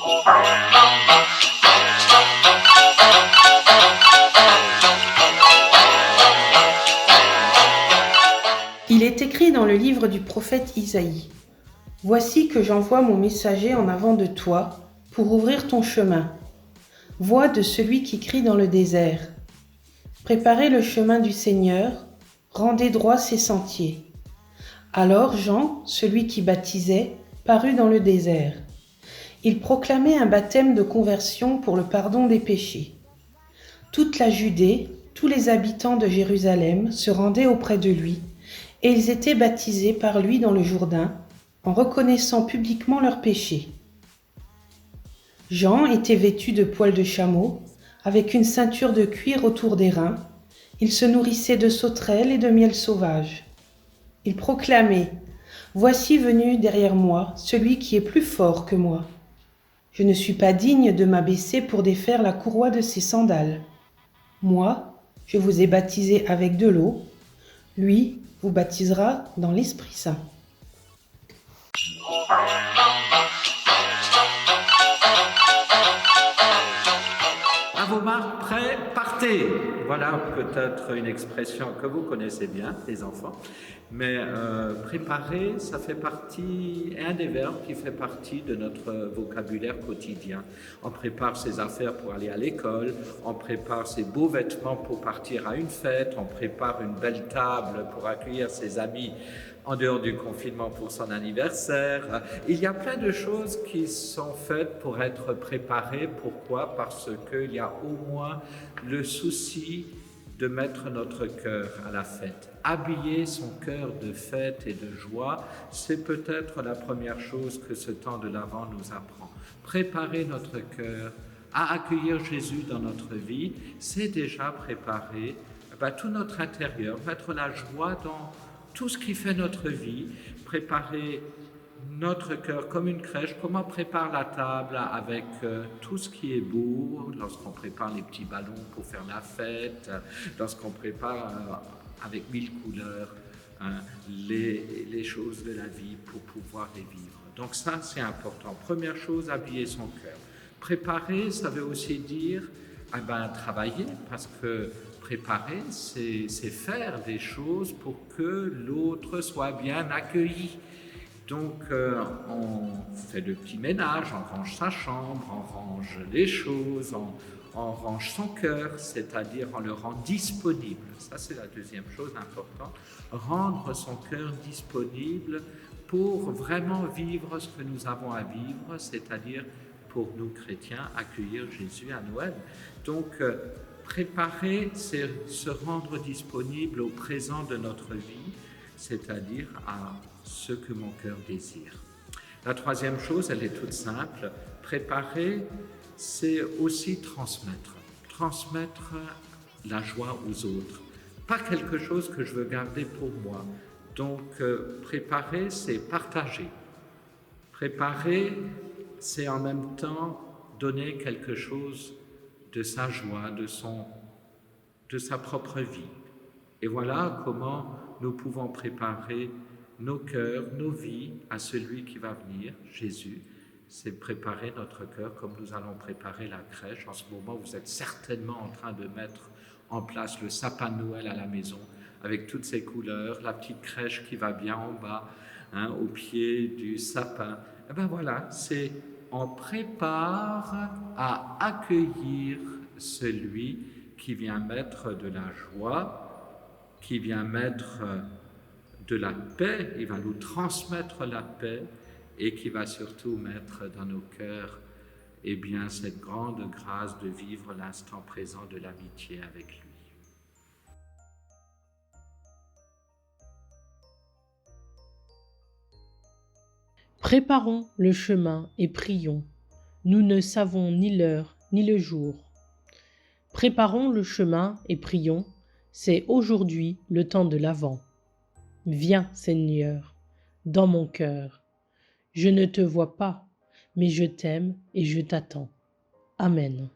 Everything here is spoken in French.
Il est écrit dans le livre du prophète Isaïe : « Voici que j'envoie mon messager en avant de toi pour ouvrir ton chemin. Voix de celui qui crie dans le désert. Préparez le chemin du Seigneur, rendez droit ses sentiers. » Alors Jean, celui qui baptisait, parut dans le désert. Il proclamait un baptême de conversion pour le pardon des péchés. Toute la Judée, tous les habitants de Jérusalem se rendaient auprès de lui, et ils étaient baptisés par lui dans le Jourdain, en reconnaissant publiquement leurs péchés. Jean était vêtu de poils de chameau, avec une ceinture de cuir autour des reins. Il se nourrissait de sauterelles et de miel sauvage. Il proclamait : « Voici venu derrière moi celui qui est plus fort que moi. Je ne suis pas digne de m'abaisser pour défaire la courroie de ses sandales. Moi, je vous ai baptisé avec de l'eau. Lui vous baptisera dans l'Esprit Saint. » À vos marques, prêts, partez. Voilà peut-être une expression que vous connaissez bien, les enfants. Mais préparer, ça fait partie, un des verbes qui fait partie de notre vocabulaire quotidien. On prépare ses affaires pour aller à l'école, on prépare ses beaux vêtements pour partir à une fête, on prépare une belle table pour accueillir ses amis en dehors du confinement pour son anniversaire. Il y a plein de choses qui sont faites pour être préparées. Pourquoi ? Parce qu'il y a au moins le souci de mettre notre cœur à la fête. Habiller son cœur de fête et de joie, c'est peut-être la première chose que ce temps de l'Avent nous apprend. Préparer notre cœur à accueillir Jésus dans notre vie, c'est déjà préparer tout notre intérieur, mettre la joie dans tout ce qui fait notre vie, préparer notre cœur comme une crèche, comme on prépare la table avec tout ce qui est beau, lorsqu'on prépare les petits ballons pour faire la fête, lorsqu'on prépare avec 1000 couleurs les choses de la vie pour pouvoir les vivre. Donc ça, c'est important. Première chose, habiller son cœur. Préparer, ça veut aussi dire travailler, parce que préparer, c'est faire des choses pour que l'autre soit bien accueilli. Donc, on fait le petit ménage, on range sa chambre, on range les choses, on range son cœur, c'est-à-dire on le rend disponible. Ça, c'est la deuxième chose importante. Rendre son cœur disponible pour vraiment vivre ce que nous avons à vivre, c'est-à-dire pour nous chrétiens, accueillir Jésus à Noël. Donc, préparer, c'est se rendre disponible au présent de notre vie, c'est-à-dire à ce que mon cœur désire. La troisième chose, elle est toute simple. Préparer, c'est aussi transmettre. Transmettre la joie aux autres. Pas quelque chose que je veux garder pour moi. Donc, préparer, c'est partager. Préparer, c'est en même temps donner quelque chose de sa joie, de sa propre vie. Et voilà comment nous pouvons préparer nos cœurs, nos vies à celui qui va venir, Jésus. C'est préparer notre cœur comme nous allons préparer la crèche. En ce moment, vous êtes certainement en train de mettre en place le sapin de Noël à la maison, avec toutes ses couleurs, la petite crèche qui va bien en bas, au pied du sapin. Et voilà, on prépare à accueillir celui qui vient mettre de la joie, qui vient mettre de la paix, il va nous transmettre la paix et qui va surtout mettre dans nos cœurs cette grande grâce de vivre l'instant présent de l'amitié avec lui. Préparons le chemin et prions. Nous ne savons ni l'heure ni le jour. Préparons le chemin et prions. C'est aujourd'hui le temps de l'Avent. Viens, Seigneur, dans mon cœur. Je ne te vois pas, mais je t'aime et je t'attends. Amen.